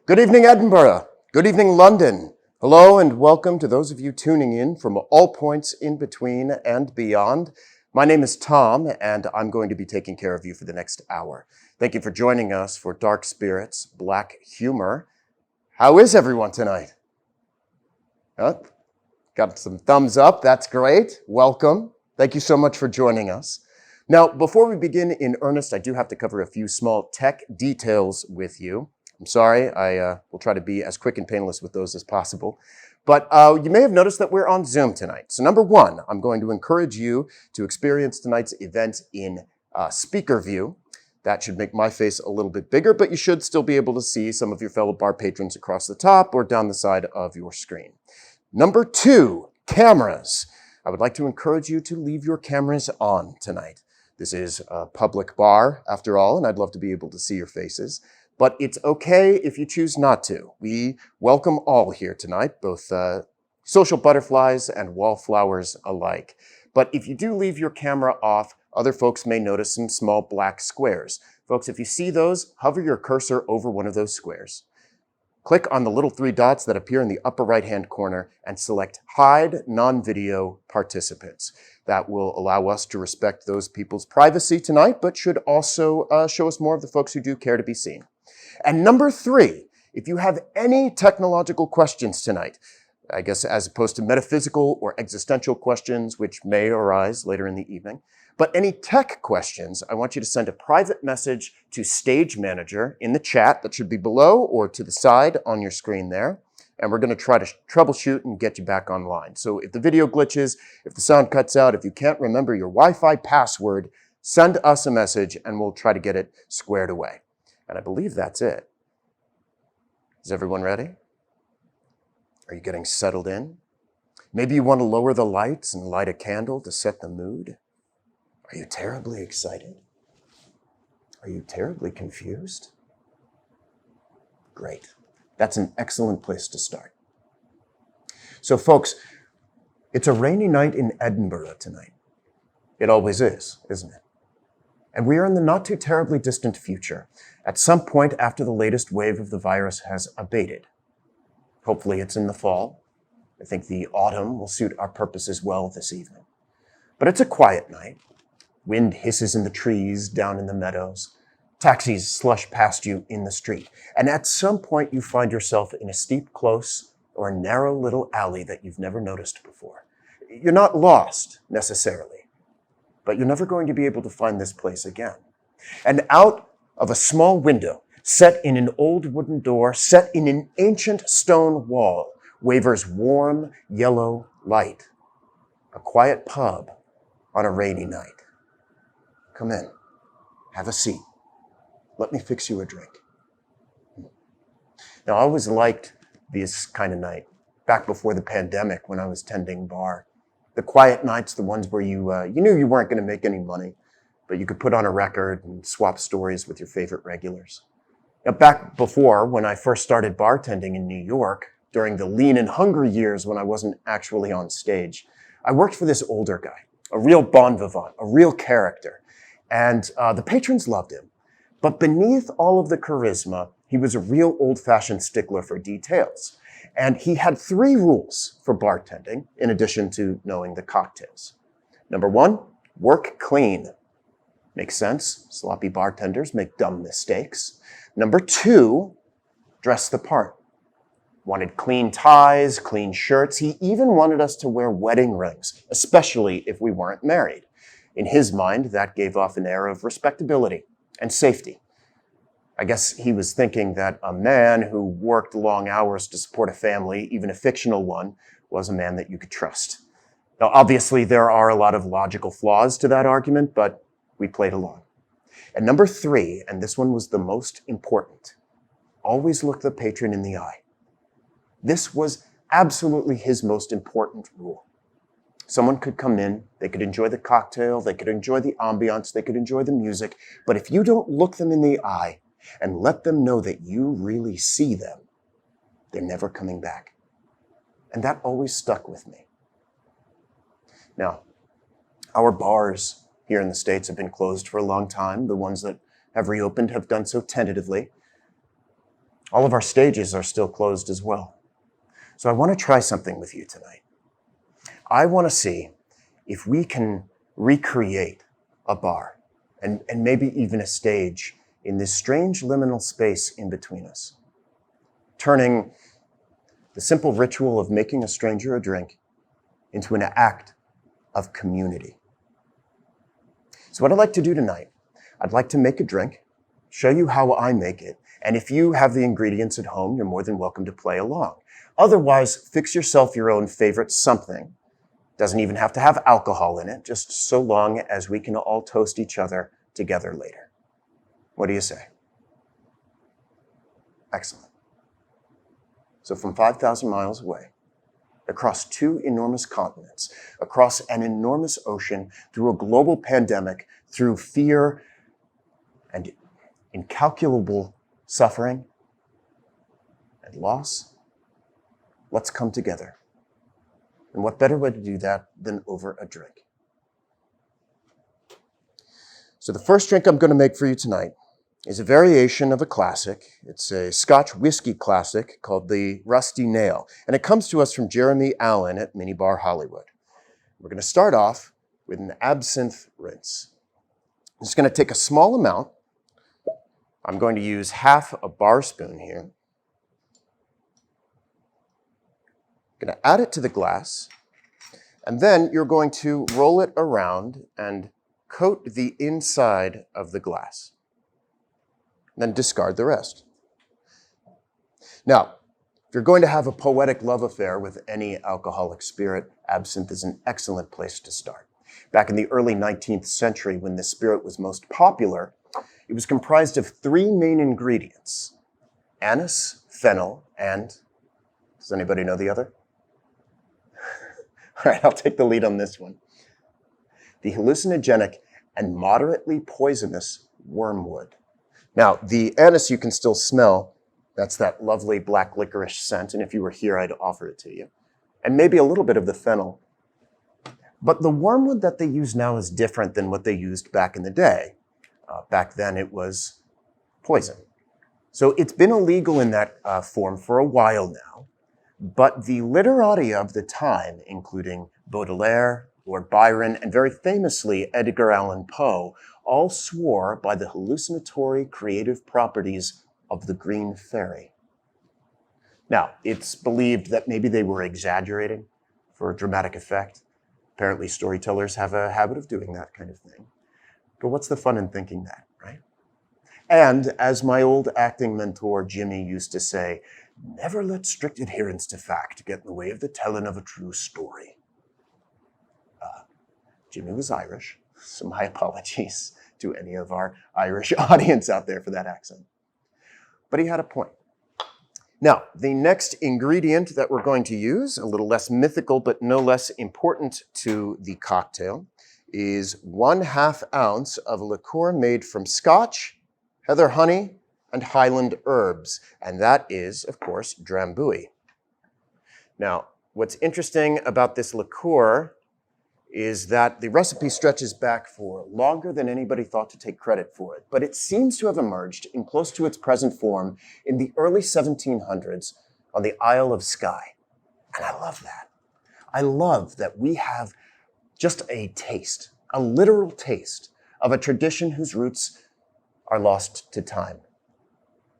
Good evening, Edinburgh. Good evening, London. Hello and welcome to those of you tuning in from all points in between and beyond. My name is Tom, and I'm going to be taking care of you for the next hour. Thank you for joining us for Dark Spirits, Black Humor. How is everyone tonight? Got some thumbs up. That's great. Welcome. Thank you so much for joining us. Now, before we begin in earnest, I do have to cover a few small tech details with you. I'm sorry, I will try to be as quick and painless with those as possible. But you may have noticed that we're on Zoom tonight. So number one, I'm going to encourage you to experience tonight's event in speaker view. That should make my face a little bit bigger, but you should still be able to see some of your fellow bar patrons across the top or down the side of your screen. Number two, cameras. I would like to encourage you to leave your cameras on tonight. This is a public bar, after all, and I'd love to be able to see your faces. But it's okay if you choose not to. We welcome all here tonight, both social butterflies and wallflowers alike. But if you do leave your camera off, other folks may notice some small black squares. Folks, if you see those, hover your cursor over one of those squares. Click on the little three dots that appear in the upper right-hand corner and select Hide Non-Video Participants. That will allow us to respect those people's privacy tonight, but should also show us more of the folks who do care to be seen. And number three, if you have any technological questions tonight, I guess as opposed to metaphysical or existential questions, which may arise later in the evening, but any tech questions, I want you to send a private message to Stage Manager in the chat that should be below or to the side on your screen there. And we're going to try to troubleshoot and get you back online. So if the video glitches, if the sound cuts out, if you can't remember your Wi-Fi password, send us a message and we'll try to get it squared away. And I believe that's it. Is everyone ready? Are you getting settled in? Maybe you want to lower the lights and light a candle to set the mood? Are you terribly excited? Are you terribly confused? Great. That's an excellent place to start. So folks, it's a rainy night in Edinburgh tonight. It always is, isn't it? And we are in the not too terribly distant future, at some point after the latest wave of the virus has abated. Hopefully it's in the fall. I think the autumn will suit our purposes well this evening. But it's a quiet night. Wind hisses in the trees down in the meadows. Taxis slush past you in the street. And at some point you find yourself in a steep close or a narrow little alley that you've never noticed before. You're not lost, necessarily. But you're never going to be able to find this place again. And out of a small window, set in an old wooden door, set in an ancient stone wall, wavers warm yellow light. A quiet pub on a rainy night. Come in. Have a seat. Let me fix you a drink. Now, I always liked this kind of night, back before the pandemic when I was tending bar. The quiet nights, the ones where you knew you weren't going to make any money, but you could put on a record and swap stories with your favorite regulars. Now, back before, when I first started bartending in New York, during the lean and hungry years when I wasn't actually on stage, I worked for this older guy, a real bon vivant, a real character. And the patrons loved him. But beneath all of the charisma, he was a real old-fashioned stickler for details. And he had three rules for bartending, in addition to knowing the cocktails. Number one, work clean. Makes sense. Sloppy bartenders make dumb mistakes. Number two, dress the part. Wanted clean ties, clean shirts. He even wanted us to wear wedding rings, especially if we weren't married. In his mind, that gave off an air of respectability and safety. I guess he was thinking that a man who worked long hours to support a family, even a fictional one, was a man that you could trust. Now, obviously, there are a lot of logical flaws to that argument, but we played along. And number three, and this one was the most important, always look the patron in the eye. This was absolutely his most important rule. Someone could come in, they could enjoy the cocktail, they could enjoy the ambiance, they could enjoy the music, but if you don't look them in the eye and let them know that you really see them, they're never coming back. And that always stuck with me. Now, our bars here in the States have been closed for a long time. The ones that have reopened have done so tentatively. All of our stages are still closed as well. So I want to try something with you tonight. I want to see if we can recreate a bar and maybe even a stage in this strange liminal space in between us, turning the simple ritual of making a stranger a drink into an act of community. So what I'd like to do tonight, I'd like to make a drink, show you how I make it, and if you have the ingredients at home, you're more than welcome to play along. Otherwise, fix yourself your own favorite something. Doesn't even have to have alcohol in it, just so long as we can all toast each other together later. What do you say? Excellent. So from 5,000 miles away, across 2 enormous continents, across an enormous ocean, through a global pandemic, through fear and incalculable suffering and loss, let's come together. And what better way to do that than over a drink? So the first drink I'm going to make for you tonight is a variation of a classic. It's a Scotch whiskey classic called the Rusty Nail. And it comes to us from Jeremy Allen at Minibar Hollywood. We're going to start off with an absinthe rinse. I'm just going to take a small amount. I'm going to use half a bar spoon here. I'm going to add it to the glass. And then you're going to roll it around and coat the inside of the glass. Then discard the rest. Now, if you're going to have a poetic love affair with any alcoholic spirit, absinthe is an excellent place to start. Back in the early 19th century, when this spirit was most popular, it was comprised of 3 main ingredients: anise, fennel, and, does anybody know the other? All right, I'll take the lead on this one. The hallucinogenic and moderately poisonous wormwood. Now, the anise you can still smell. That's that lovely black licorice scent, and if you were here, I'd offer it to you. And maybe a little bit of the fennel. But the wormwood that they use now is different than what they used back in the day. Back then, it was poison. So it's been illegal in that form for a while now. But the literati of the time, including Baudelaire, Lord Byron, and very famously Edgar Allan Poe, all swore by the hallucinatory creative properties of the green fairy. Now, it's believed that maybe they were exaggerating for dramatic effect. Apparently, storytellers have a habit of doing that kind of thing. But what's the fun in thinking that, right? And as my old acting mentor Jimmy used to say, never let strict adherence to fact get in the way of the telling of a true story. Jimmy was Irish, so my apologies to any of our Irish audience out there for that accent. But he had a point. Now, the next ingredient that we're going to use, a little less mythical but no less important to the cocktail, is 1/2 ounce of a liqueur made from Scotch, heather honey, and Highland herbs. And that is, of course, Drambuie. Now, what's interesting about this liqueur is that the recipe stretches back for longer than anybody thought to take credit for it. But it seems to have emerged in close to its present form in the early 1700s on the Isle of Skye. And I love that. I love that we have just a taste, a literal taste of a tradition whose roots are lost to time.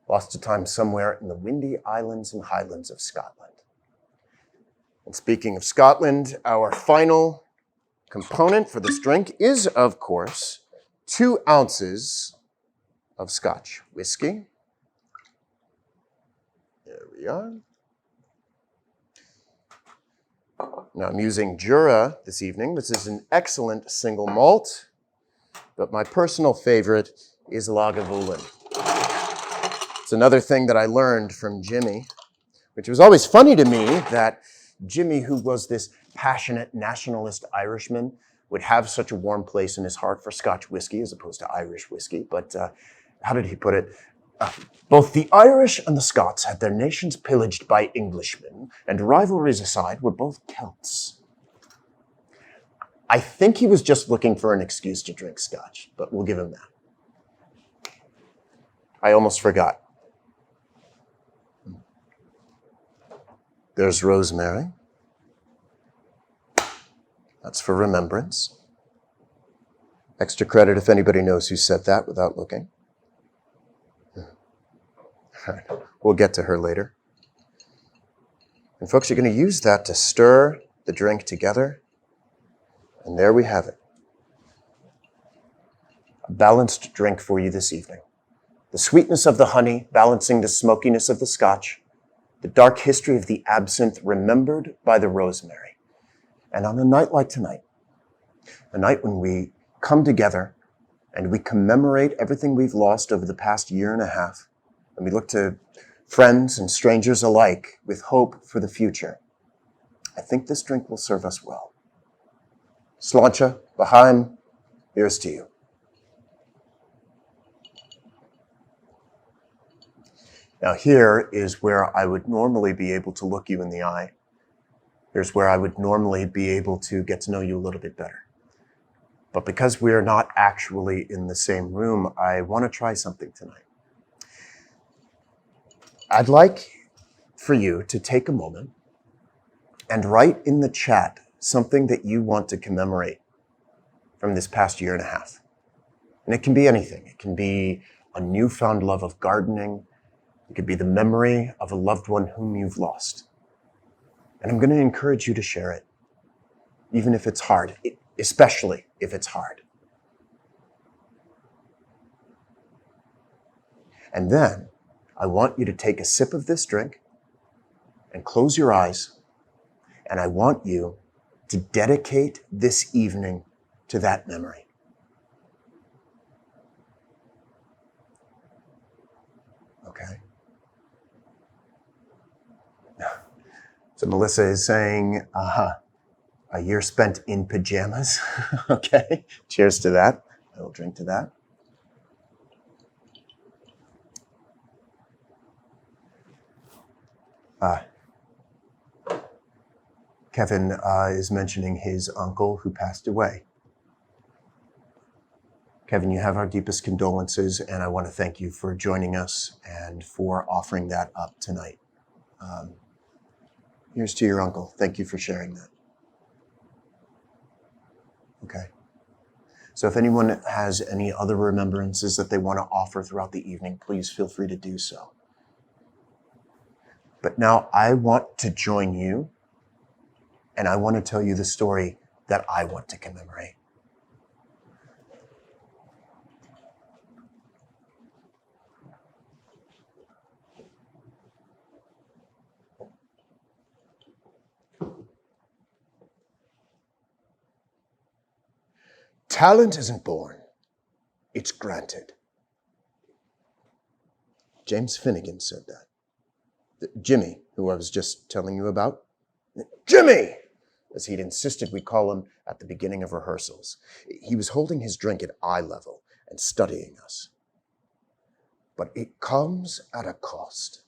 Lost to time somewhere in the windy islands and highlands of Scotland. And speaking of Scotland, our final component for this drink is, of course, 2 ounces of Scotch whiskey. There we are. Now I'm using Jura this evening. This is an excellent single malt, but my personal favorite is Lagavulin. It's another thing that I learned from Jimmy, which was always funny to me that Jimmy, who was this passionate nationalist Irishman, would have such a warm place in his heart for Scotch whiskey as opposed to Irish whiskey. But how did he put it? Both the Irish and the Scots had their nations pillaged by Englishmen, and rivalries aside, were both Celts. I think he was just looking for an excuse to drink Scotch, but we'll give him that. I almost forgot. There's rosemary. That's for remembrance. Extra credit if anybody knows who said that without looking. All right, we'll get to her later. And folks, you're going to use that to stir the drink together. And there we have it. A balanced drink for you this evening. The sweetness of the honey balancing the smokiness of the Scotch. The dark history of the absinthe remembered by the rosemary. And on a night like tonight, a night when we come together and we commemorate everything we've lost over the past year and a half, and we look to friends and strangers alike with hope for the future, I think this drink will serve us well. Sláinte, Bahaim, here's to you. Now here is where I would normally be able to look you in the eye. Here's where I would normally be able to get to know you a little bit better. But because we are not actually in the same room, I want to try something tonight. I'd like for you to take a moment and write in the chat something that you want to commemorate from this past year and a half. And it can be anything. It can be a newfound love of gardening. It could be the memory of a loved one whom you've lost. And I'm going to encourage you to share it, even if it's hard, especially if it's hard. And then I want you to take a sip of this drink and close your eyes. And I want you to dedicate this evening to that memory. Okay? So Melissa is saying, a year spent in pajamas. Okay, cheers to that. I will drink to that. Kevin is mentioning his uncle who passed away. Kevin, you have our deepest condolences, and I want to thank you for joining us and for offering that up tonight. Here's to your uncle. Thank you for sharing that. Okay. So if anyone has any other remembrances that they want to offer throughout the evening, please feel free to do so. But now I want to join you, and I want to tell you the story that I want to commemorate. Talent isn't born, it's granted. James Finnegan said that. Jimmy, who I was just telling you about, Jimmy, as he'd insisted we call him at the beginning of rehearsals. He was holding his drink at eye level and studying us. But it comes at a cost,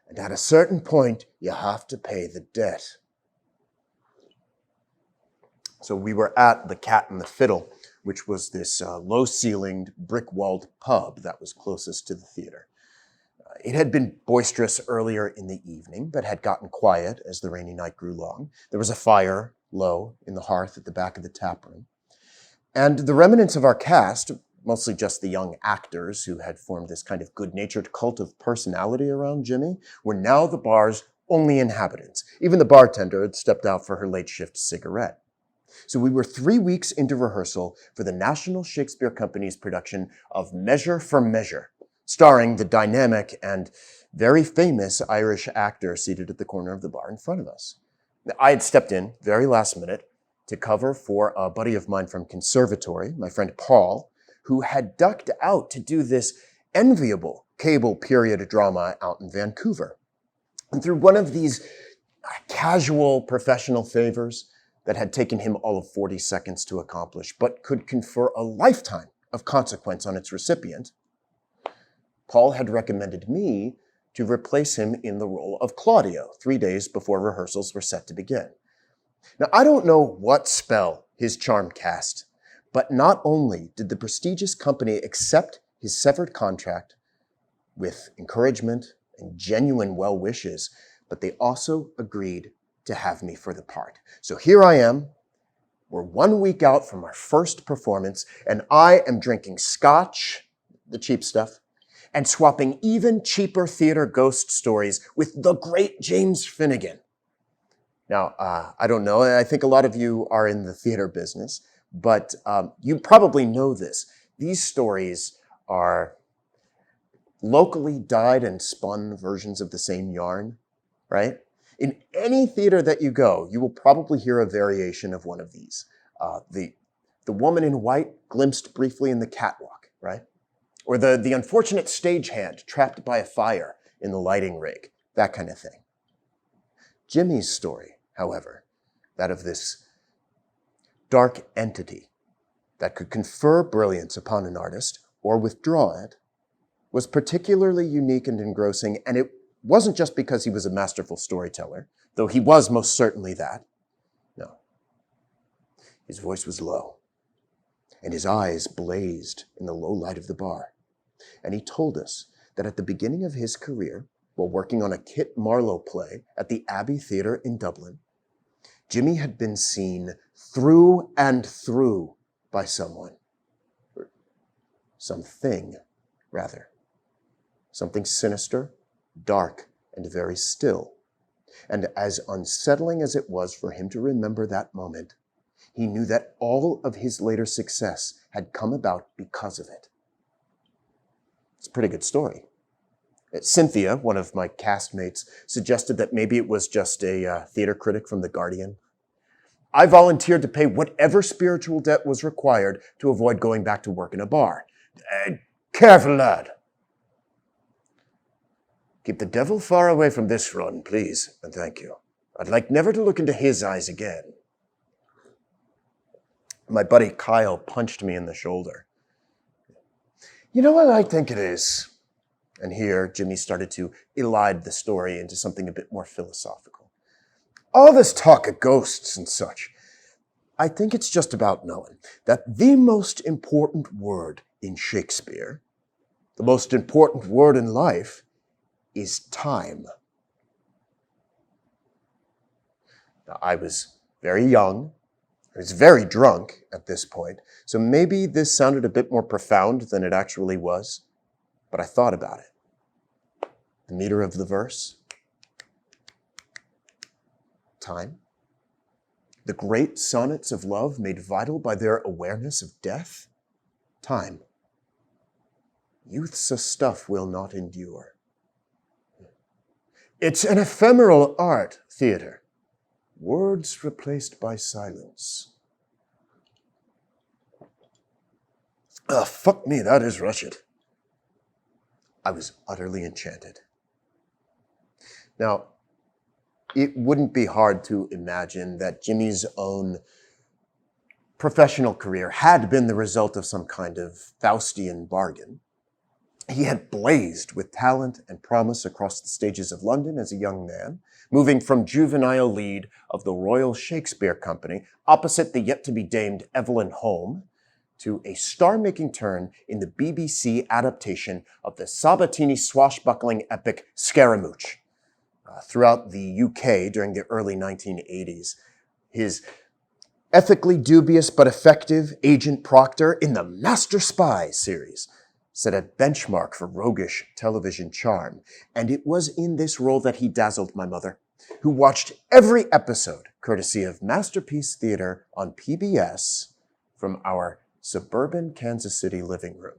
and at a certain point, you have to pay the debt. So we were at the Cat and the Fiddle, which was this low-ceilinged, brick-walled pub that was closest to the theater. It had been boisterous earlier in the evening, but had gotten quiet as the rainy night grew long. There was a fire low in the hearth at the back of the tap room. And the remnants of our cast, mostly just the young actors who had formed this kind of good-natured cult of personality around Jimmy, were now the bar's only inhabitants. Even the bartender had stepped out for her late shift cigarette. So we were 3 weeks into rehearsal for the National Shakespeare Company's production of Measure for Measure, starring the dynamic and very famous Irish actor seated at the corner of the bar in front of us. I had stepped in very last minute to cover for a buddy of mine from conservatory, my friend Paul, who had ducked out to do this enviable cable period drama out in Vancouver. And through one of these casual professional favors that had taken him all of 40 seconds to accomplish, but could confer a lifetime of consequence on its recipient, Paul had recommended me to replace him in the role of Claudio 3 days before rehearsals were set to begin. Now, I don't know what spell his charm cast, but not only did the prestigious company accept his severed contract with encouragement and genuine well wishes, but they also agreed to have me for the part. So here I am. We're 1 week out from our first performance, and I am drinking scotch, the cheap stuff, and swapping even cheaper theater ghost stories with the great James Finnegan. Now, I don't know, I think a lot of you are in the theater business, but you probably know this. These stories are locally dyed and spun versions of the same yarn, right? In any theater that you go, you will probably hear a variation of one of these. The woman in white glimpsed briefly in the catwalk, right? Or the unfortunate stagehand trapped by a fire in the lighting rig, that kind of thing. Jimmy's story, however, that of this dark entity that could confer brilliance upon an artist or withdraw it, was particularly unique and engrossing, and it wasn't just because he was a masterful storyteller, though he was most certainly that. No. His voice was low, and his eyes blazed in the low light of the bar. And he told us that at the beginning of his career, while working on a Kit Marlowe play at the Abbey Theatre in Dublin, Jimmy had been seen through and through by someone. Or something, rather. Something sinister, dark, and very still. And as unsettling as it was for him to remember that moment, he knew that all of his later success had come about because of it. It's a pretty good story. Cynthia, one of my castmates, suggested that maybe it was just a theater critic from The Guardian. I volunteered to pay whatever spiritual debt was required to avoid going back to work in a bar. Careful, lad. Keep the devil far away from this run, please, and thank you. I'd like never to look into his eyes again. My buddy Kyle punched me in the shoulder. You know what I think it is? And here, Jimmy started to elide the story into something a bit more philosophical. All this talk of ghosts and such, I think it's just about knowing that the most important word in Shakespeare, the most important word in life, is time. Now, I was very young. I was very drunk at this point, so maybe this sounded a bit more profound than it actually was, but I thought about it. The meter of the verse. Time. The great sonnets of love made vital by their awareness of death. Time. Youth's a stuff will not endure. It's an ephemeral art, theater. Words replaced by silence. Fuck me, that is wretched. I was utterly enchanted. Now, it wouldn't be hard to imagine that Jimmy's own professional career had been the result of some kind of Faustian bargain. He had blazed with talent and promise across the stages of London as a young man, moving from juvenile lead of the Royal Shakespeare Company opposite the yet-to-be-damed Evelyn Home to a star-making turn in the BBC adaptation of the Sabatini swashbuckling epic Scaramouche. Throughout the UK during the early 1980s, his ethically dubious but effective Agent Proctor in the Master Spy series set a benchmark for roguish television charm, and it was in this role that he dazzled my mother, who watched every episode courtesy of Masterpiece Theater on PBS from our suburban Kansas City living room.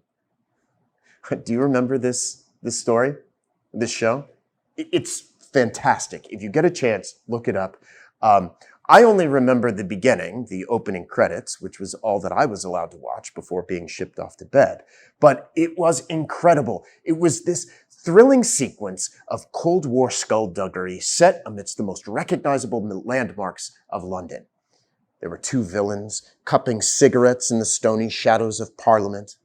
Do you remember this story, this show? It's fantastic. If you get a chance, look it up. I only remember the beginning, the opening credits, which was all that I was allowed to watch before being shipped off to bed. But it was incredible. It was this thrilling sequence of Cold War skullduggery set amidst the most recognizable landmarks of London. There were two villains cupping cigarettes in the stony shadows of Parliament.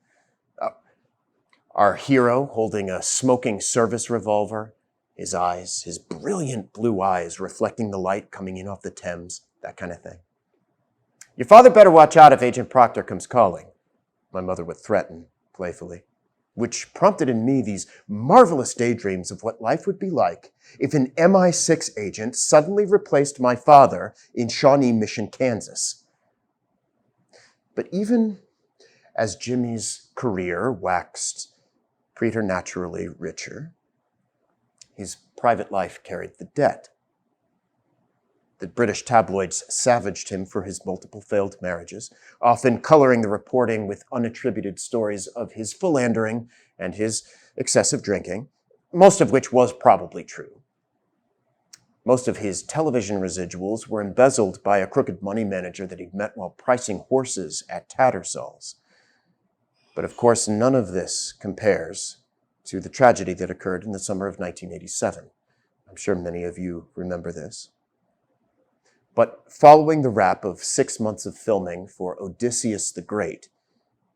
Our hero holding a smoking service revolver, his eyes, his brilliant blue eyes reflecting the light coming in off the Thames, that kind of thing. "Your father better watch out if Agent Proctor comes calling," my mother would threaten playfully, which prompted in me these marvelous daydreams of what life would be like if an MI6 agent suddenly replaced my father in Shawnee Mission, Kansas. But even as Jimmy's career waxed preternaturally richer, his private life carried the debt. The British tabloids savaged him for his multiple failed marriages, often coloring the reporting with unattributed stories of his philandering and his excessive drinking, most of which was probably true. Most of his television residuals were embezzled by a crooked money manager that he'd met while pricing horses at Tattersall's. But of course, none of this compares to the tragedy that occurred in the summer of 1987. I'm sure many of you remember this. But following the wrap of 6 months of filming for Odysseus the Great,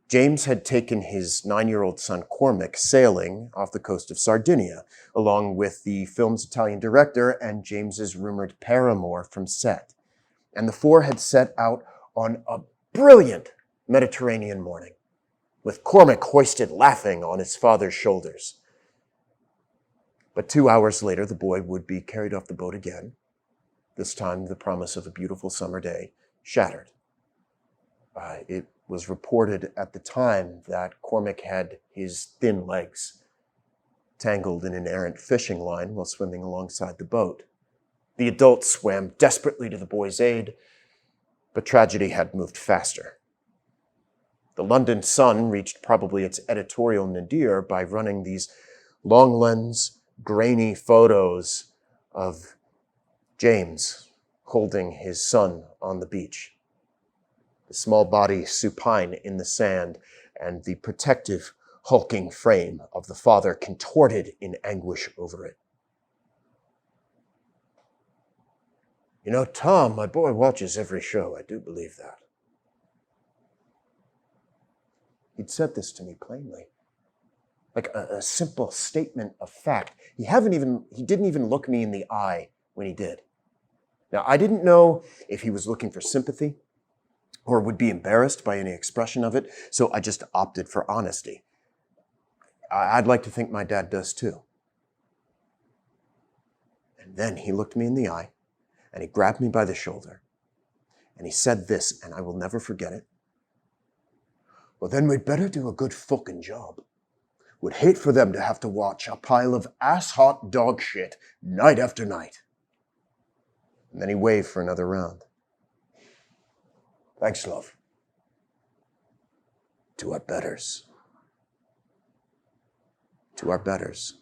James had taken his 9-year-old son Cormac sailing off the coast of Sardinia, along with the film's Italian director and James's rumored paramour from set. And the four had set out on a brilliant Mediterranean morning, with Cormac hoisted laughing on his father's shoulders. But 2 hours later, the boy would be carried off the boat again. This time, the promise of a beautiful summer day shattered. It was reported at the time that Cormac had his thin legs tangled in an errant fishing line while swimming alongside the boat. The adults swam desperately to the boy's aid, but tragedy had moved faster. The London Sun reached probably its editorial nadir by running these long lens, grainy photos of James holding his son on the beach, the small body supine in the sand, and the protective, hulking frame of the father contorted in anguish over it. "You know, Tom, my boy watches every show. I do believe that." He'd said this to me plainly, like a simple statement of fact. He didn't even look me in the eye when he did. Now, I didn't know if he was looking for sympathy or would be embarrassed by any expression of it, so I just opted for honesty. I'd like to think my dad does too. And then he looked me in the eye, and he grabbed me by the shoulder, and he said this, and I will never forget it. "Well, then we'd better do a good fucking job. Would hate for them to have to watch a pile of ass-hot dog shit night after night." And then he waved for another round. "Thanks, love. To our betters. To our betters."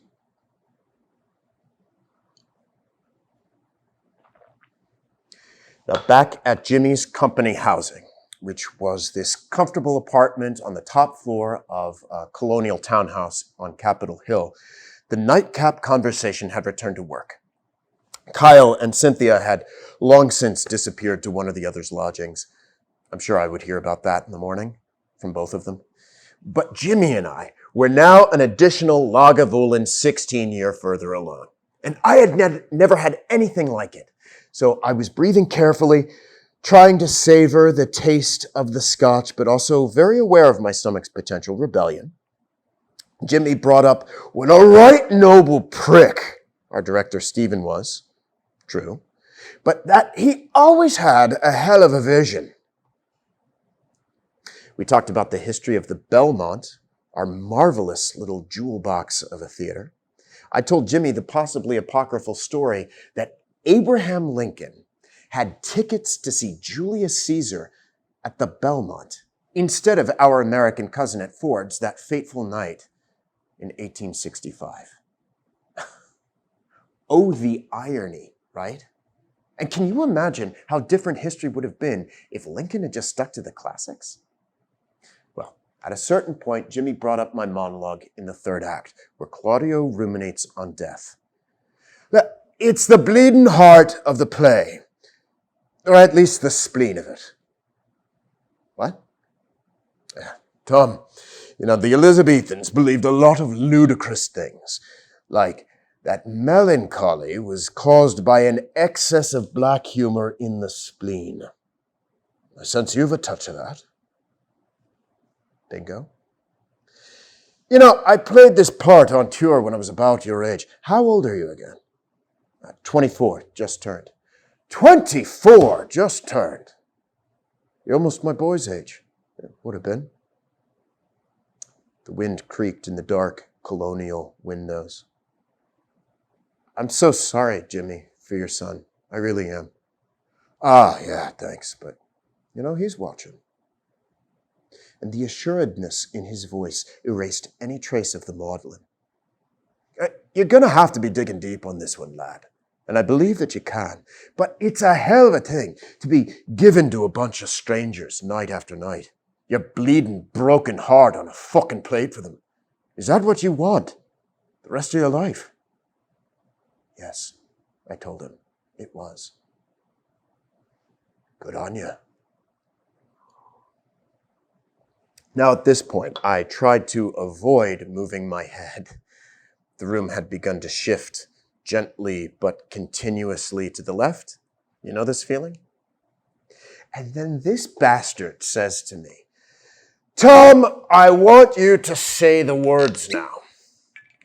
Now, back at Jimmy's company housing, which was this comfortable apartment on the top floor of a colonial townhouse on Capitol Hill, the nightcap conversation had returned to work. Kyle and Cynthia had long since disappeared to one of the other's lodgings. I'm sure I would hear about that in the morning from both of them. But Jimmy and I were now an additional Lagavulin 16-year further along. And I had never had anything like it. So I was breathing carefully, trying to savor the taste of the scotch, but also very aware of my stomach's potential rebellion. Jimmy brought up what a right noble prick our director Stephen was. True. But that he always had a hell of a vision. We talked about the history of the Belmont, our marvelous little jewel box of a theater. I told Jimmy the possibly apocryphal story that Abraham Lincoln had tickets to see Julius Caesar at the Belmont instead of our American cousin at Ford's that fateful night in 1865. Oh, the irony, right? And can you imagine how different history would have been if Lincoln had just stuck to the classics? Well, at a certain point, Jimmy brought up my monologue in the third act, where Claudio ruminates on death. It's the bleeding heart of the play, or at least the spleen of it. What? Tom, the Elizabethans believed a lot of ludicrous things, like that melancholy was caused by an excess of black humor in the spleen. I sense you've a touch of that. Bingo. I played this part on tour when I was about your age. How old are you again? 24, just turned. 24, just turned. You're almost my boy's age. Would have been. The wind creaked in the dark colonial windows. I'm so sorry, Jimmy, for your son. I really am. Yeah, thanks, but, he's watching. And the assuredness in his voice erased any trace of the maudlin. You're going to have to be digging deep on this one, lad. And I believe that you can. But it's a hell of a thing to be given to a bunch of strangers night after night. Your bleeding, broken heart on a fucking plate for them. Is that what you want? The rest of your life? Yes, I told him. It was. Good on you. Now at this point, I tried to avoid moving my head. The room had begun to shift gently but continuously to the left. You know this feeling? And then this bastard says to me, Tom, I want you to say the words now.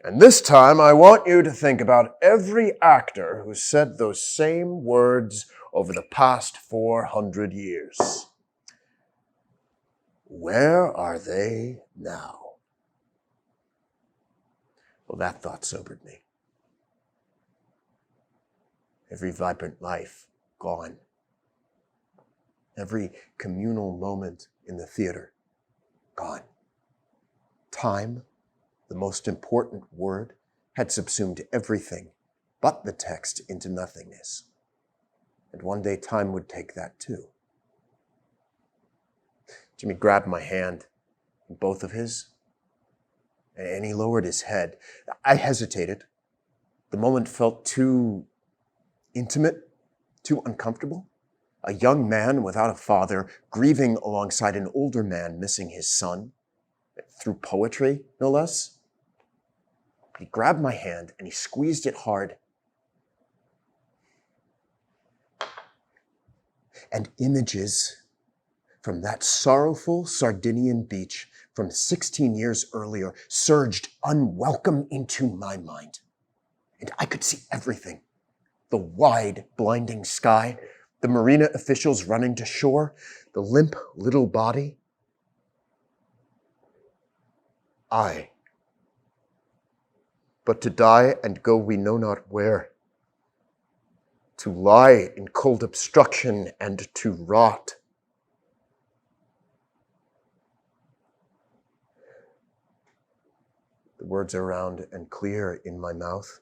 And this time I want you to think about every actor who said those same words over the past 400 years. Where are they now? Well, that thought sobered me. Every vibrant life gone. Every communal moment in the theater gone. Time, the most important word, had subsumed everything but the text into nothingness. And one day time would take that too. Jimmy grabbed my hand in both of his, and he lowered his head. I hesitated. The moment felt too intimate, too uncomfortable. A young man without a father, grieving alongside an older man missing his son, through poetry, no less. He grabbed my hand and he squeezed it hard. And images from that sorrowful Sardinian beach from 16 years earlier surged unwelcome into my mind. And I could see everything. The wide, blinding sky, the marina officials running to shore, the limp little body. But to die and go we know not where, to lie in cold obstruction and to rot. The words are round and clear in my mouth.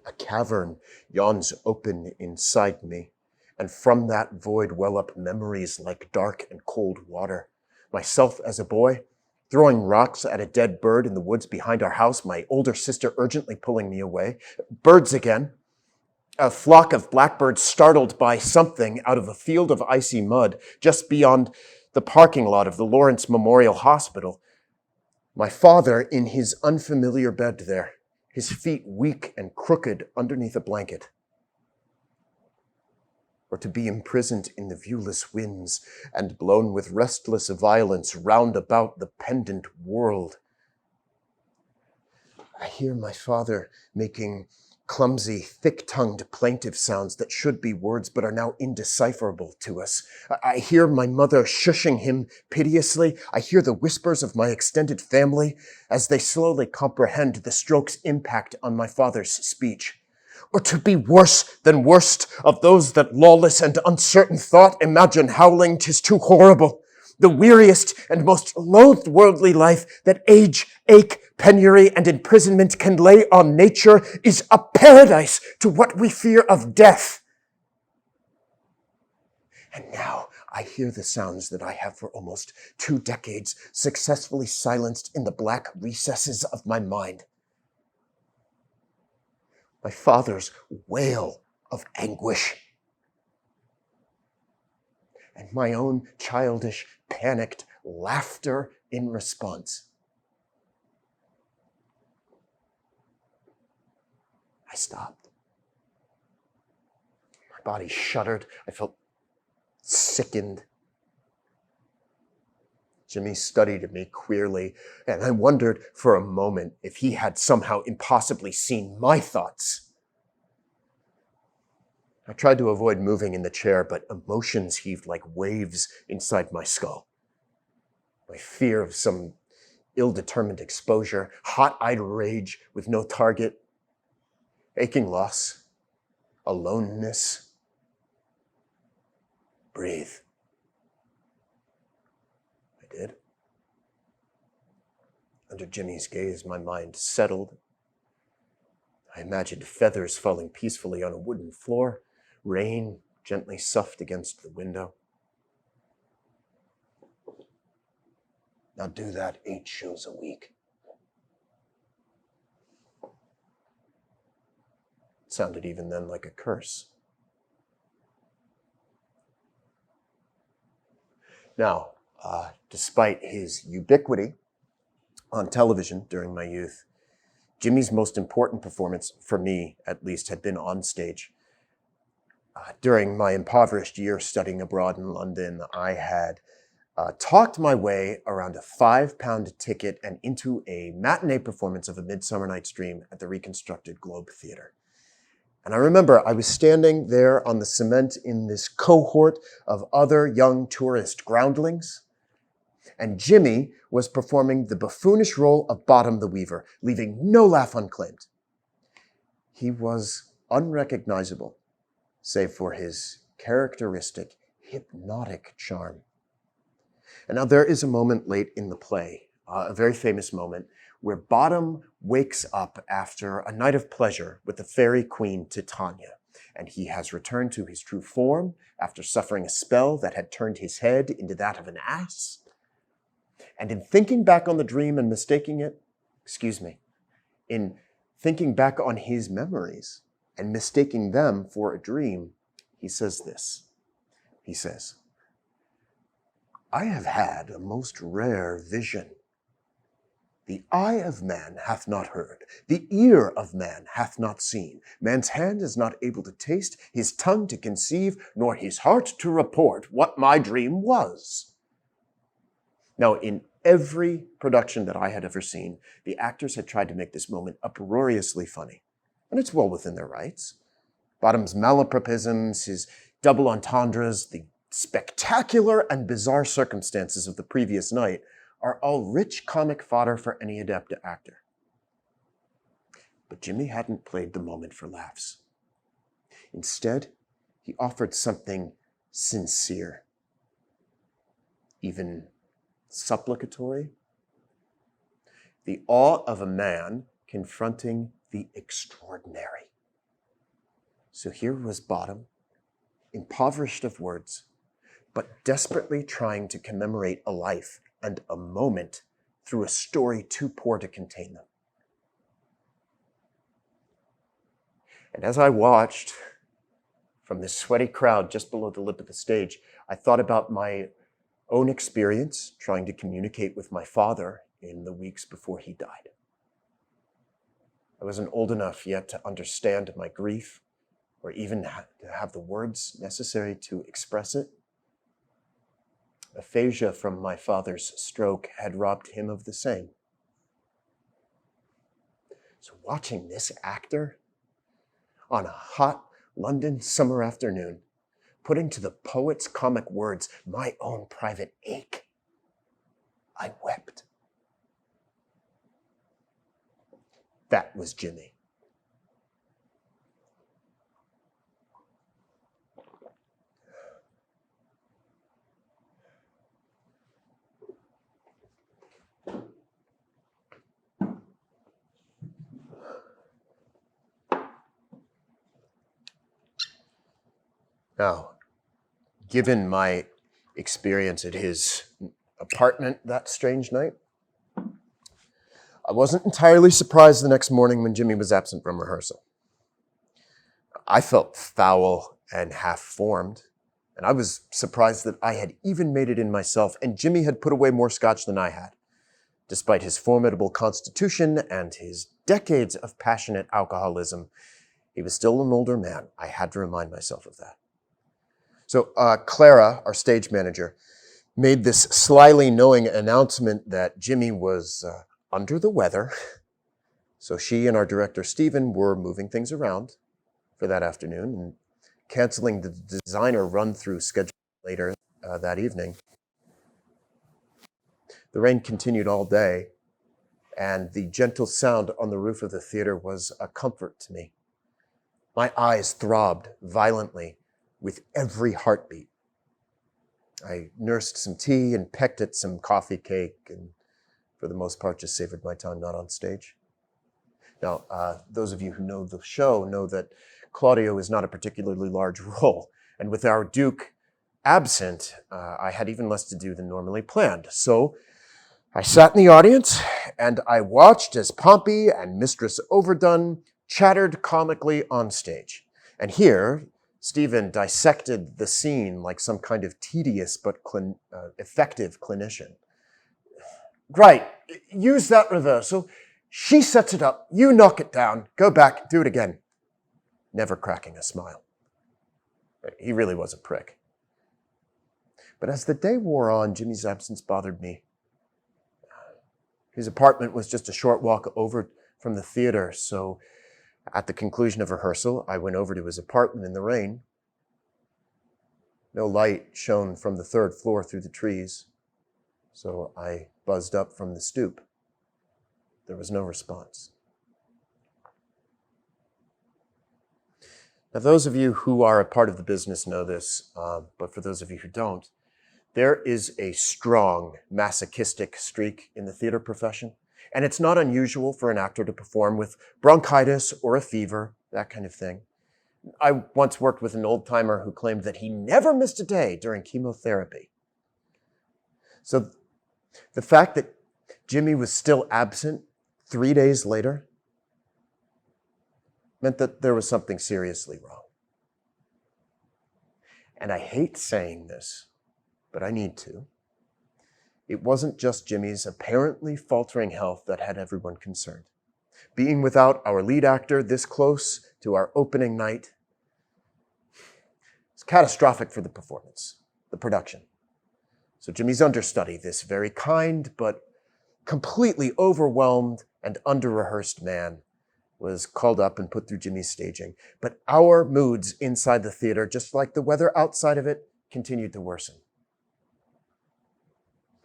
A cavern yawns open inside me, and from that void well up memories like dark and cold water. Myself as a boy, throwing rocks at a dead bird in the woods behind our house, my older sister urgently pulling me away. Birds again. A flock of blackbirds startled by something out of a field of icy mud just beyond the parking lot of the Lawrence Memorial Hospital. My father in his unfamiliar bed there, his feet weak and crooked underneath a blanket. Or to be imprisoned in the viewless winds and blown with restless violence round about the pendant world. I hear my father making clumsy, thick-tongued, plaintive sounds that should be words but are now indecipherable to us. I hear my mother shushing him piteously. I hear the whispers of my extended family as they slowly comprehend the stroke's impact on my father's speech. Or to be worse than worst of those that lawless and uncertain thought imagine howling 'tis too horrible. The weariest and most loathed worldly life that age, ache, penury, and imprisonment can lay on nature is a paradise to what we fear of death. And now I hear the sounds that I have for almost 2 decades successfully silenced in the black recesses of my mind. My father's wail of anguish. And my own childish, panicked laughter in response. I stopped. My body shuddered. I felt sickened. Jimmy studied me queerly, and I wondered for a moment if he had somehow impossibly seen my thoughts. I tried to avoid moving in the chair, but emotions heaved like waves inside my skull. My fear of some ill-determined exposure, hot-eyed rage with no target, aching loss, aloneness. Breathe. I did. Under Jimmy's gaze, my mind settled. I imagined feathers falling peacefully on a wooden floor, rain gently soughed against the window. Now do that 8 shows a week. It sounded even then like a curse. Now, despite his ubiquity on television during my youth, Jimmy's most important performance, for me at least, had been on stage. During my impoverished year studying abroad in London, I had talked my way around a £5 ticket and into a matinee performance of A Midsummer Night's Dream at the reconstructed Globe Theatre. And I remember I was standing there on the cement in this cohort of other young tourist groundlings, and Jimmy was performing the buffoonish role of Bottom the Weaver, leaving no laugh unclaimed. He was unrecognizable, save for his characteristic hypnotic charm. And now there is a moment late in the play, a very famous moment, where Bottom wakes up after a night of pleasure with the fairy queen Titania, and he has returned to his true form after suffering a spell that had turned his head into that of an ass. And in thinking back on the dream and in thinking back on his memories and mistaking them for a dream, he says this. He says, "I have had a most rare vision. The eye of man hath not heard, the ear of man hath not seen, man's hand is not able to taste, his tongue to conceive, nor his heart to report what my dream was." Now, in every production that I had ever seen, the actors had tried to make this moment uproariously funny. And it's well within their rights. Bottom's malapropisms, his double entendres, the spectacular and bizarre circumstances of the previous night are all rich comic fodder for any adept actor. But Jimmy hadn't played the moment for laughs. Instead, he offered something sincere, even supplicatory. The awe of a man confronting the extraordinary. So here was Bottom, impoverished of words, but desperately trying to commemorate a life and a moment through a story too poor to contain them. And as I watched from this sweaty crowd just below the lip of the stage, I thought about my own experience trying to communicate with my father in the weeks before he died. I wasn't old enough yet to understand my grief or even to have the words necessary to express it. Aphasia from my father's stroke had robbed him of the same. So watching this actor on a hot London summer afternoon, putting to the poet's comic words my own private ache, I wept. That was Jimmy. Now, Given my experience at his apartment that strange night, I wasn't entirely surprised the next morning when Jimmy was absent from rehearsal. I felt foul and half-formed, and I was surprised that I had even made it in myself, and Jimmy had put away more scotch than I had. Despite his formidable constitution and his decades of passionate alcoholism, he was still an older man. I had to remind myself of that. So Clara, our stage manager, made this slyly knowing announcement that Jimmy was under the weather. So she and our director, Stephen, were moving things around for that afternoon and canceling the designer run-through schedule later that evening. The rain continued all day, and the gentle sound on the roof of the theater was a comfort to me. My eyes throbbed violently with every heartbeat. I nursed some tea and pecked at some coffee cake, and for the most part just savored my time not on stage. Now, those of you who know the show know that Claudio is not a particularly large role, and with our Duke absent, I had even less to do than normally planned. So I sat in the audience, and I watched as Pompey and Mistress Overdone chattered comically on stage. And here, Stephen dissected the scene like some kind of tedious but effective clinician. Right, use that reversal. She sets it up, you knock it down, go back, do it again. Never cracking a smile. He really was a prick. But as the day wore on, Jimmy's absence bothered me. His apartment was just a short walk over from the theater, so at the conclusion of rehearsal, I went over to his apartment in the rain. No light shone from the third floor through the trees, so I buzzed up from the stoop. There was no response. Now, those of you who are a part of the business know this, but for those of you who don't, there is a strong masochistic streak in the theater profession, and it's not unusual for an actor to perform with bronchitis or a fever, that kind of thing. I once worked with an old-timer who claimed that he never missed a day during chemotherapy. So the fact that Jimmy was still absent 3 days later meant that there was something seriously wrong. And I hate saying this, but I need to. It wasn't just Jimmy's apparently faltering health that had everyone concerned. Being without our lead actor this close to our opening night is catastrophic for the performance, the production. So Jimmy's understudy, this very kind but completely overwhelmed and under-rehearsed man, was called up and put through Jimmy's staging. But our moods inside the theater, just like the weather outside of it, continued to worsen.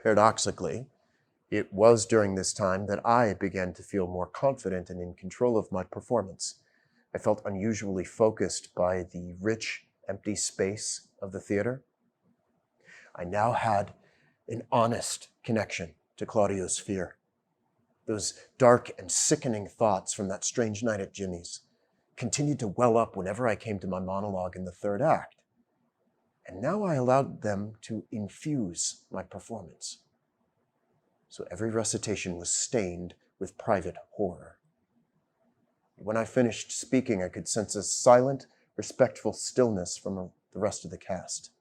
Paradoxically, it was during this time that I began to feel more confident and in control of my performance. I felt unusually focused by the rich, empty space of the theater. I now had an honest connection to Claudio's fear. Those dark and sickening thoughts from that strange night at Jimmy's continued to well up whenever I came to my monologue in the third act. And now I allowed them to infuse my performance. So every recitation was stained with private horror. When I finished speaking, I could sense a silent, respectful stillness from the rest of the cast.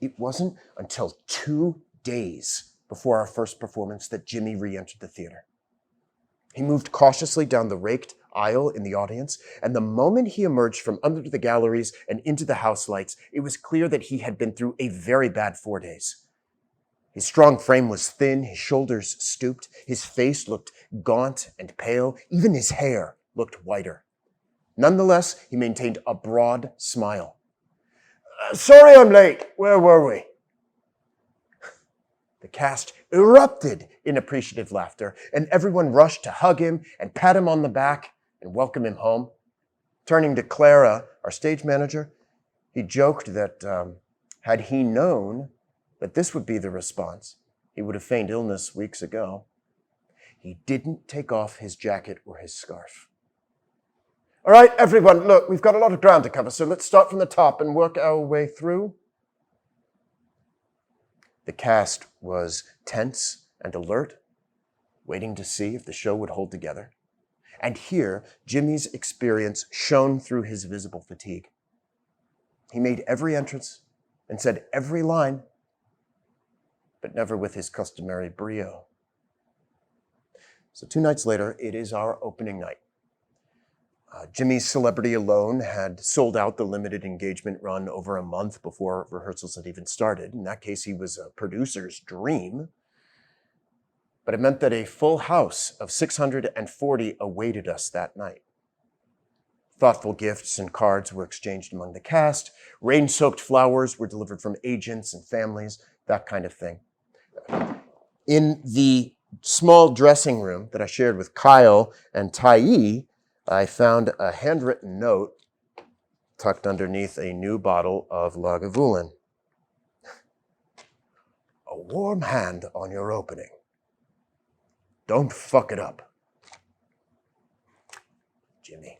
It wasn't until 2 days before our first performance that Jimmy re-entered the theater. He moved cautiously down the raked aisle in the audience, and the moment he emerged from under the galleries and into the house lights, it was clear that he had been through a very bad 4 days. His strong frame was thin, his shoulders stooped, his face looked gaunt and pale, even his hair looked whiter. Nonetheless, he maintained a broad smile. Sorry I'm late. Where were we? The cast erupted in appreciative laughter, and everyone rushed to hug him and pat him on the back and welcome him home. Turning to Clara, our stage manager, he joked that had he known that this would be the response, he would have feigned illness weeks ago. He didn't take off his jacket or his scarf. All right, everyone, look, we've got a lot of ground to cover, so let's start from the top and work our way through. The cast was tense and alert, waiting to see if the show would hold together. And here, Jimmy's experience shone through his visible fatigue. He made every entrance and said every line, but never with his customary brio. So 2 nights later, it is our opening night. Jimmy's celebrity alone had sold out the limited engagement run over a month before rehearsals had even started. In that case, he was a producer's dream. But it meant that a full house of 640 awaited us that night. Thoughtful gifts and cards were exchanged among the cast. Rain-soaked flowers were delivered from agents and families, that kind of thing. In the small dressing room that I shared with Kyle and Tai, I found a handwritten note tucked underneath a new bottle of Lagavulin. A warm hand on your opening. Don't fuck it up. Jimmy.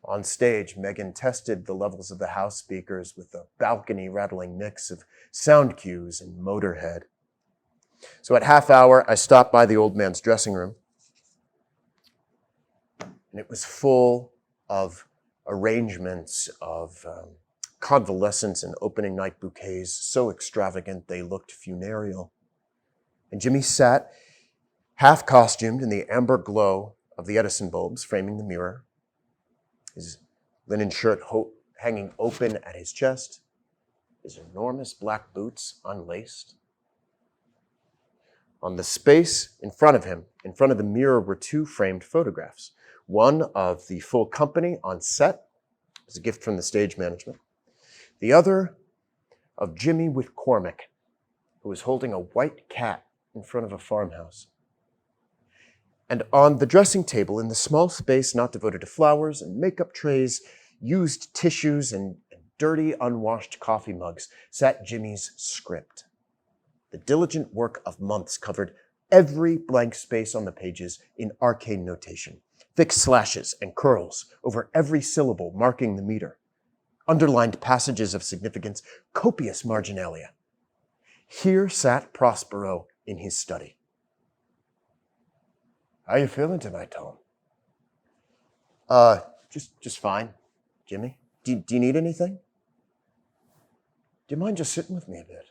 On stage, Megan tested the levels of the house speakers with a balcony-rattling mix of sound cues and Motorhead. So at half hour, I stopped by the old man's dressing room, and it was full of arrangements of convalescents and opening night bouquets, so extravagant they looked funereal. And Jimmy sat, half costumed in the amber glow of the Edison bulbs framing the mirror, his linen shirt hanging open at his chest, his enormous black boots unlaced. On the space in front of him, in front of the mirror, were 2 framed photographs. One of the full company on set, as a gift from the stage management. The other of Jimmy with Cormac, who was holding a white cat in front of a farmhouse. And on the dressing table, in the small space not devoted to flowers and makeup trays, used tissues and dirty, unwashed coffee mugs, sat Jimmy's script. The diligent work of months covered every blank space on the pages in arcane notation. Thick slashes and curls over every syllable marking the meter. Underlined passages of significance, copious marginalia. Here sat Prospero in his study. How you feeling tonight, Tom? Just fine, Jimmy. Do you need anything? Do you mind just sitting with me a bit?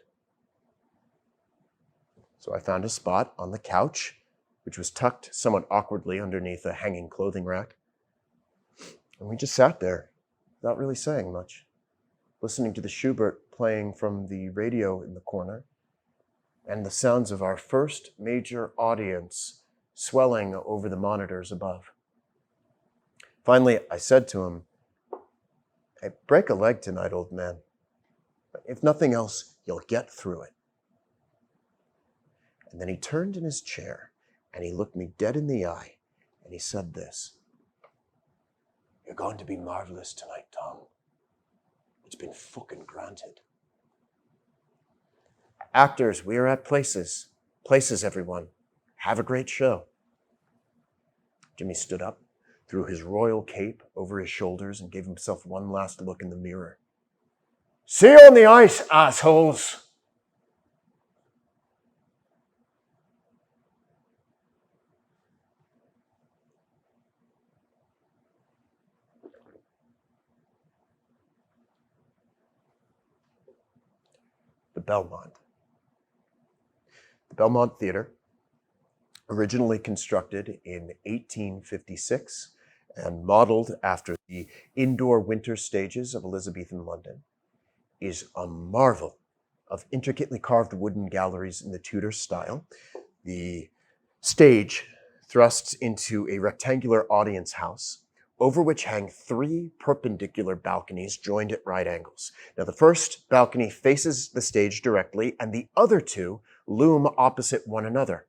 So I found a spot on the couch, which was tucked somewhat awkwardly underneath a hanging clothing rack. And we just sat there, without really saying much, listening to the Schubert playing from the radio in the corner, and the sounds of our first major audience swelling over the monitors above. Finally, I said to him, "Hey, break a leg tonight, old man. If nothing else, you'll get through it." And then he turned in his chair, and he looked me dead in the eye, and he said this. "You're going to be marvelous tonight, Tom. It's been fucking granted." Actors, we are at places. Places, everyone. Have a great show. Jimmy stood up, threw his royal cape over his shoulders, and gave himself one last look in the mirror. "See you on the ice, assholes." The Belmont. The Belmont Theatre, originally constructed in 1856 and modeled after the indoor winter stages of Elizabethan London, is a marvel of intricately carved wooden galleries in the Tudor style. The stage thrusts into a rectangular audience house, over which hang 3 perpendicular balconies joined at right angles. Now, the first balcony faces the stage directly, and the other 2 loom opposite one another.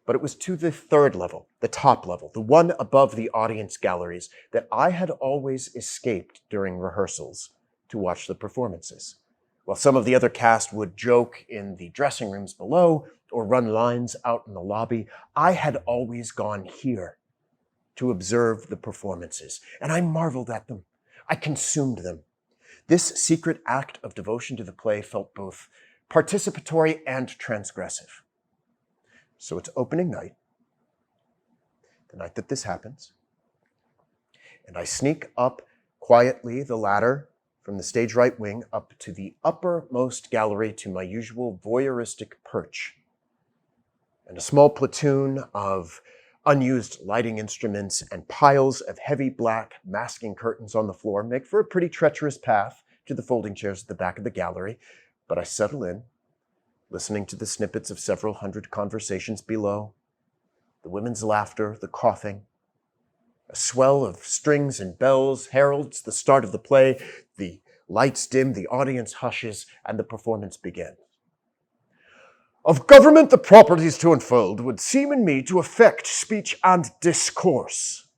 But it was to the 3rd level, the top level, the one above the audience galleries, that I had always escaped during rehearsals to watch the performances. While some of the other cast would joke in the dressing rooms below or run lines out in the lobby, I had always gone here, to observe the performances, and I marveled at them. I consumed them. This secret act of devotion to the play felt both participatory and transgressive. So it's opening night, the night that this happens, and I sneak up quietly the ladder from the stage right wing up to the uppermost gallery to my usual voyeuristic perch. And a small platoon of unused lighting instruments and piles of heavy black masking curtains on the floor make for a pretty treacherous path to the folding chairs at the back of the gallery, but I settle in, listening to the snippets of several hundred conversations below, the women's laughter, the coughing. A swell of strings and bells heralds the start of the play. The lights dim, the audience hushes, and the performance begins. Of government the properties to unfold would seem in me to affect speech and discourse.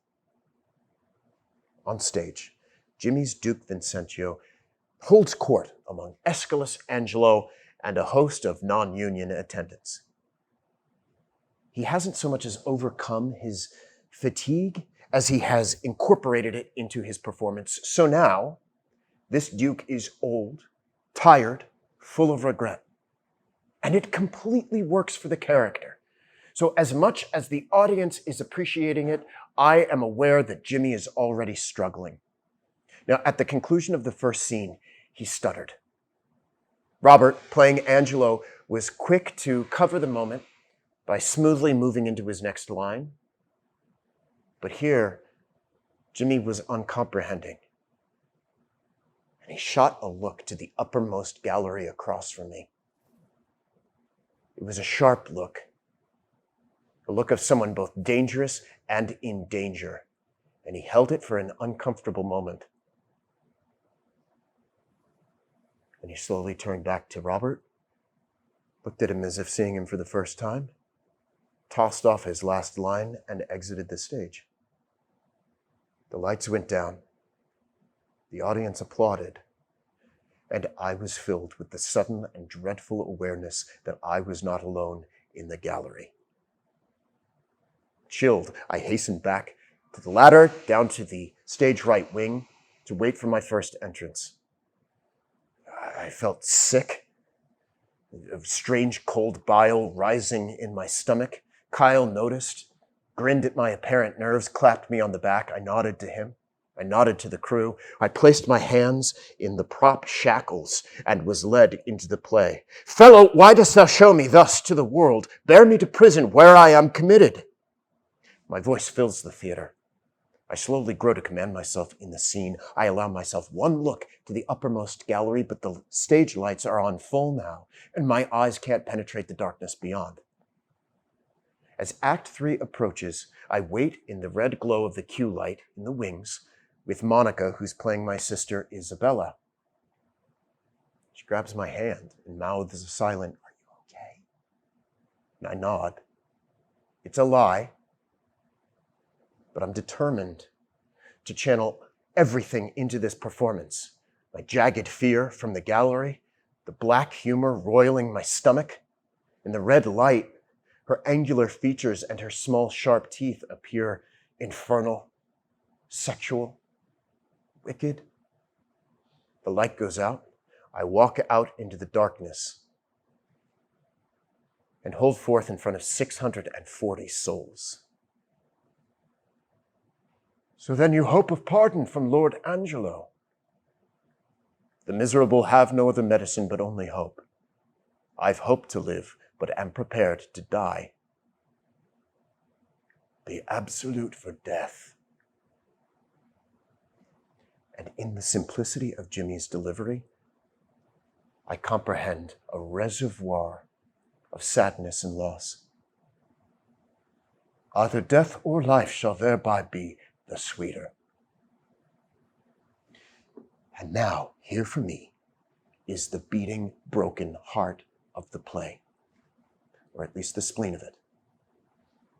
On stage, Jimmy's Duke Vincentio holds court among Aeschylus, Angelo, and a host of non-union attendants. He hasn't so much as overcome his fatigue as he has incorporated it into his performance. So now, this Duke is old, tired, full of regret. And it completely works for the character. So as much as the audience is appreciating it, I am aware that Jimmy is already struggling. Now, at the conclusion of the first scene, he stuttered. Robert, playing Angelo, was quick to cover the moment by smoothly moving into his next line. But here, Jimmy was uncomprehending. And he shot a look to the uppermost gallery across from me. It was a sharp look, a look of someone both dangerous and in danger, and he held it for an uncomfortable moment. And he slowly turned back to Robert, looked at him as if seeing him for the first time, tossed off his last line, and exited the stage. The lights went down. The audience applauded. And I was filled with the sudden and dreadful awareness that I was not alone in the gallery. Chilled, I hastened back to the ladder, down to the stage right wing, to wait for my first entrance. I felt sick, a strange cold bile rising in my stomach. Kyle noticed, grinned at my apparent nerves, clapped me on the back. I nodded to him. I nodded to the crew. I placed my hands in the prop shackles and was led into the play. Fellow, why dost thou show me thus to the world? Bear me to prison where I am committed. My voice fills the theater. I slowly grow to command myself in the scene. I allow myself one look to the uppermost gallery, but the stage lights are on full now, and my eyes can't penetrate the darkness beyond. As Act 3 approaches, I wait in the red glow of the cue light in the wings, with Monica, who's playing my sister Isabella. She grabs my hand and mouths a silent, "Are you okay?" And I nod. It's a lie, but I'm determined to channel everything into this performance. My jagged fear from the gallery, the black humor roiling my stomach, in the red light, her angular features and her small sharp teeth appear infernal, sexual, wicked. The light goes out. I walk out into the darkness and hold forth in front of 640 souls. So then you hope of pardon from Lord Angelo. The miserable have no other medicine but only hope. I've hoped to live, but am prepared to die. The absolute for death. And in the simplicity of Jimmy's delivery, I comprehend a reservoir of sadness and loss. Either death or life shall thereby be the sweeter. And now, here for me, is the beating, broken heart of the play, or at least the spleen of it.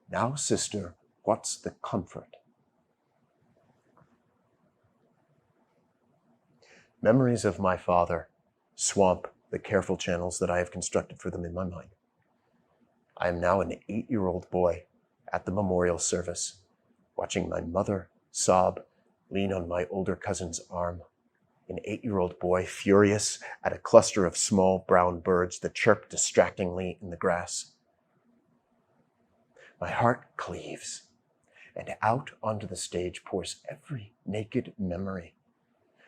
Now, sister, what's the comfort? Memories of my father swamp the careful channels that I have constructed for them in my mind. I am now an 8-year-old boy at the memorial service, watching my mother sob, lean on my older cousin's arm, an 8-year-old boy furious at a cluster of small brown birds that chirped distractingly in the grass. My heart cleaves, and out onto the stage pours every naked memory.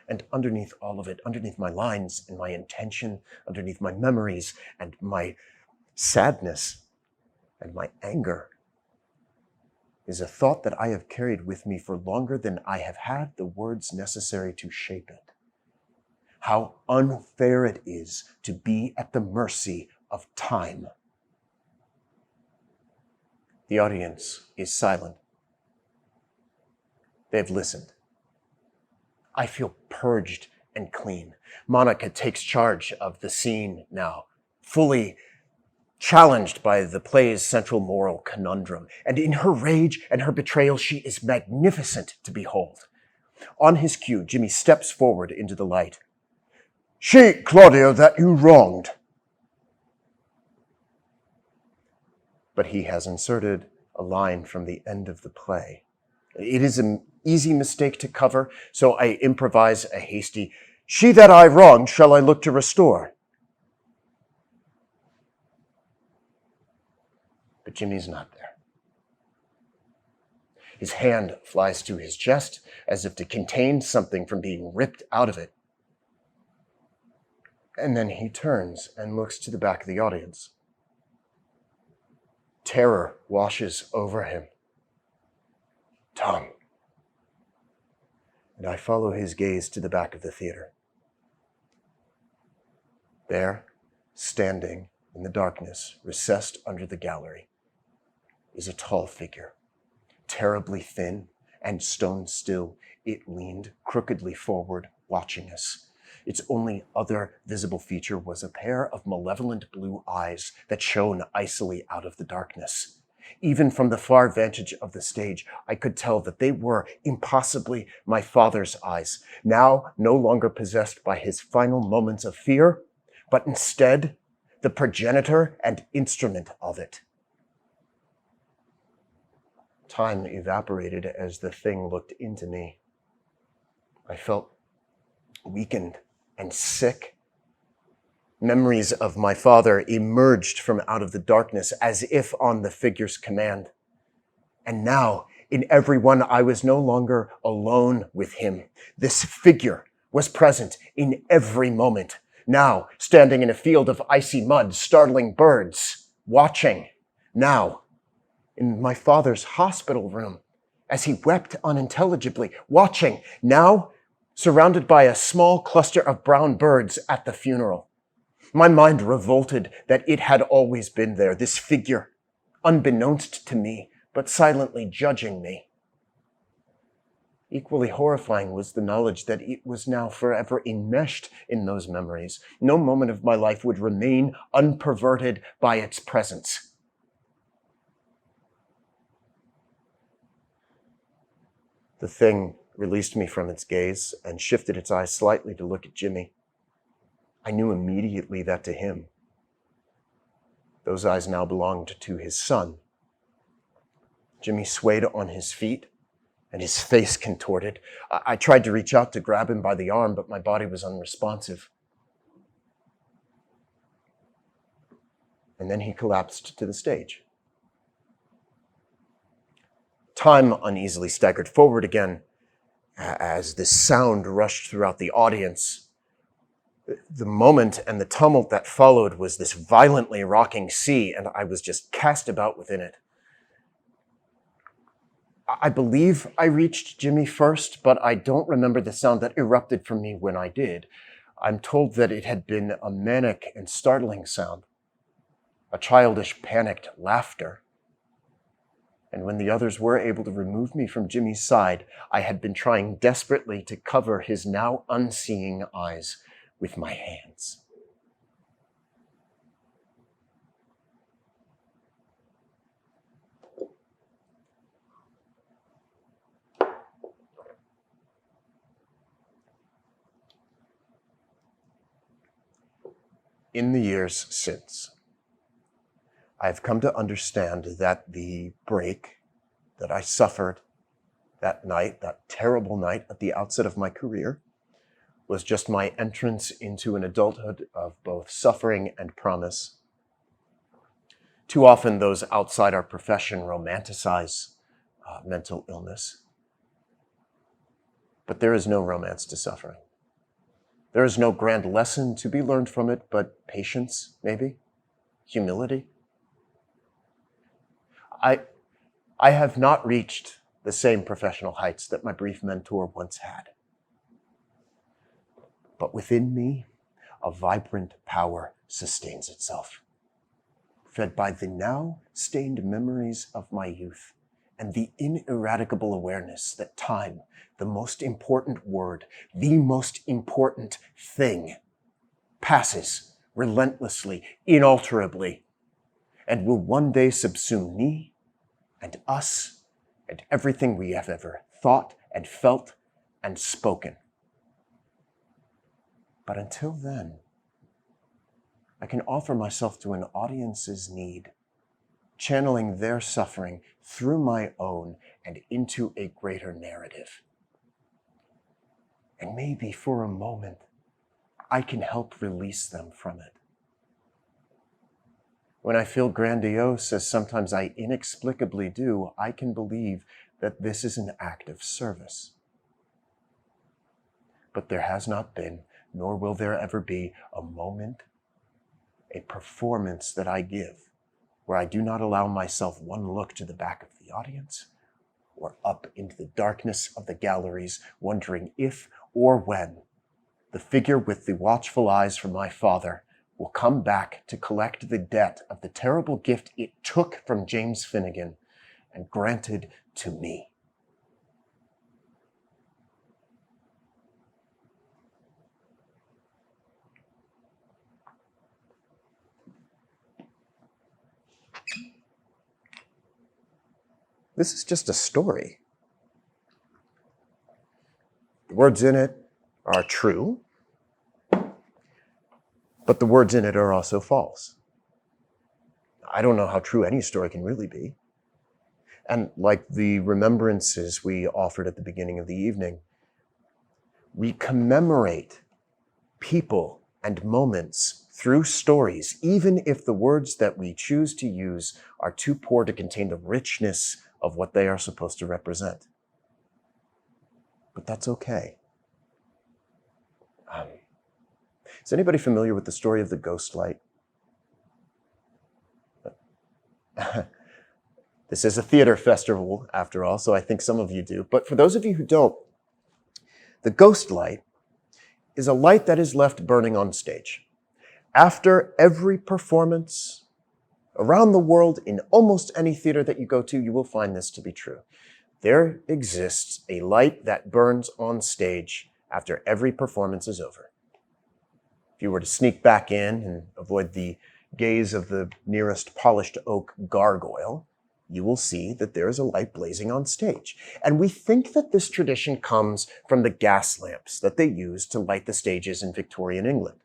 And underneath all of it, underneath my lines and my intention, underneath my memories and my sadness and my anger, is a thought that I have carried with me for longer than I have had the words necessary to shape it. How unfair it is to be at the mercy of time. The audience is silent. They've listened. I feel purged and clean. Monica takes charge of the scene now, fully challenged by the play's central moral conundrum. And in her rage and her betrayal, she is magnificent to behold. On his cue, Jimmy steps forward into the light. "She, Claudia, that you wronged." But he has inserted a line from the end of the play. It is an easy mistake to cover, so I improvise a hasty, "She that I wronged shall I look to restore." But Jimmy's not there. His hand flies to his chest as if to contain something from being ripped out of it. And then he turns and looks to the back of the audience. Terror washes over him. "Tom." And I follow his gaze to the back of the theater. There, standing in the darkness, recessed under the gallery, is a tall figure, terribly thin and stone still. It leaned crookedly forward, watching us. Its only other visible feature was a pair of malevolent blue eyes that shone icily out of the darkness. Even from the far vantage of the stage, I could tell that they were impossibly my father's eyes, now no longer possessed by his final moments of fear, but instead the progenitor and instrument of it. Time evaporated as the thing looked into me. I felt weakened and sick. Memories of my father emerged from out of the darkness as if on the figure's command. And now, in every one, I was no longer alone with him. This figure was present in every moment. Now, standing in a field of icy mud, startling birds, watching. Now, in my father's hospital room, as he wept unintelligibly, watching. Now, surrounded by a small cluster of brown birds at the funeral. My mind revolted that it had always been there, this figure, unbeknownst to me, but silently judging me. Equally horrifying was the knowledge that it was now forever enmeshed in those memories. No moment of my life would remain unperverted by its presence. The thing released me from its gaze and shifted its eyes slightly to look at Jimmy. I knew immediately that to him, those eyes now belonged to his son. Jimmy swayed on his feet and his face contorted. I tried to reach out to grab him by the arm, but my body was unresponsive. And then he collapsed to the stage. Time uneasily staggered forward again as this sound rushed throughout the audience. The moment and the tumult that followed was this violently rocking sea, and I was just cast about within it. I believe I reached Jimmy first, but I don't remember the sound that erupted from me when I did. I'm told that it had been a manic and startling sound, a childish, panicked laughter. And when the others were able to remove me from Jimmy's side, I had been trying desperately to cover his now unseeing eyes with my hands. In the years since, I've come to understand that the break that I suffered That night, that terrible night at the outset of my career, was just my entrance into an adulthood of both suffering and promise. Too often, those outside our profession romanticize mental illness. But there is no romance to suffering. There is no grand lesson to be learned from it, but patience, maybe, humility. I have not reached the same professional heights that my brief mentor once had. But within me, a vibrant power sustains itself, fed by the now stained memories of my youth and the ineradicable awareness that time, the most important word, the most important thing, passes relentlessly, inalterably, and will one day subsume me and us and everything we have ever thought and felt and spoken. But until then, I can offer myself to an audience's need, channeling their suffering through my own and into a greater narrative. And maybe for a moment, I can help release them from it. When I feel grandiose, as sometimes I inexplicably do, I can believe that this is an act of service. But there has not been, nor will there ever be, a moment, a performance that I give where I do not allow myself one look to the back of the audience or up into the darkness of the galleries, wondering if or when the figure with the watchful eyes from my father will come back to collect the debt of the terrible gift it took from James Finnegan and granted to me. This is just a story. The words in it are true, but the words in it are also false. I don't know how true any story can really be. And like the remembrances we offered at the beginning of the evening, we commemorate people and moments through stories, even if the words that we choose to use are too poor to contain the richness of what they are supposed to represent. But that's okay. Is anybody familiar with the story of the ghost light? This is a theater festival, after all, so I think some of you do. But for those of you who don't, the ghost light is a light that is left burning on stage. After every performance, around the world, in almost any theater that you go to, you will find this to be true. There exists a light that burns on stage after every performance is over. If you were to sneak back in and avoid the gaze of the nearest polished oak gargoyle, you will see that there is a light blazing on stage. And we think that this tradition comes from the gas lamps that they used to light the stages in Victorian England.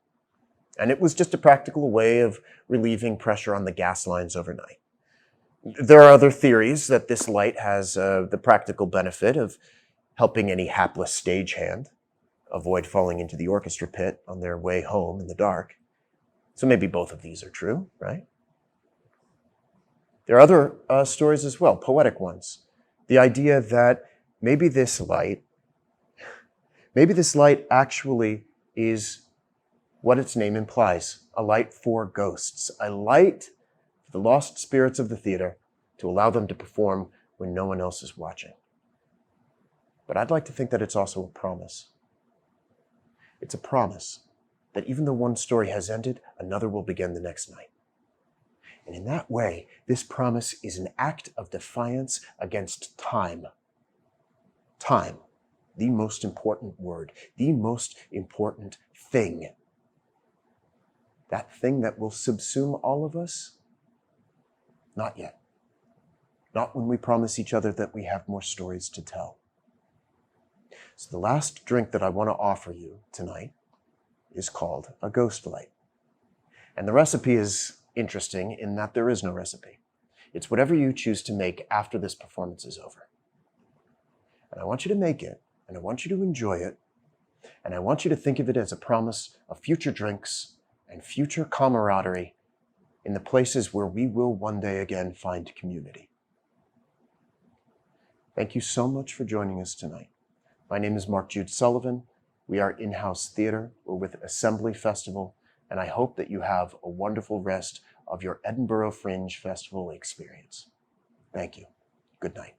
And it was just a practical way of relieving pressure on the gas lines overnight. There are other theories that this light has the practical benefit of helping any hapless stagehand avoid falling into the orchestra pit on their way home in the dark. So maybe both of these are true, right? There are other stories as well, poetic ones. The idea that maybe this light actually is what its name implies, a light for ghosts, a light for the lost spirits of the theater to allow them to perform when no one else is watching. But I'd like to think that it's also a promise. It's a promise that even though one story has ended, another will begin the next night. And in that way, this promise is an act of defiance against time. Time, the most important word, the most important thing. That thing that will subsume all of us? Not yet. Not when we promise each other that we have more stories to tell. So the last drink that I want to offer you tonight is called a ghost light. And the recipe is interesting in that there is no recipe. It's whatever you choose to make after this performance is over. And I want you to make it, and I want you to enjoy it, and I want you to think of it as a promise of future drinks and future camaraderie in the places where we will one day again find community. Thank you so much for joining us tonight. My name is Mark Jude Sullivan. We are InHouse Theatre. We're with Assembly Festival, and I hope that you have a wonderful rest of your Edinburgh Fringe Festival experience. Thank you. Good night.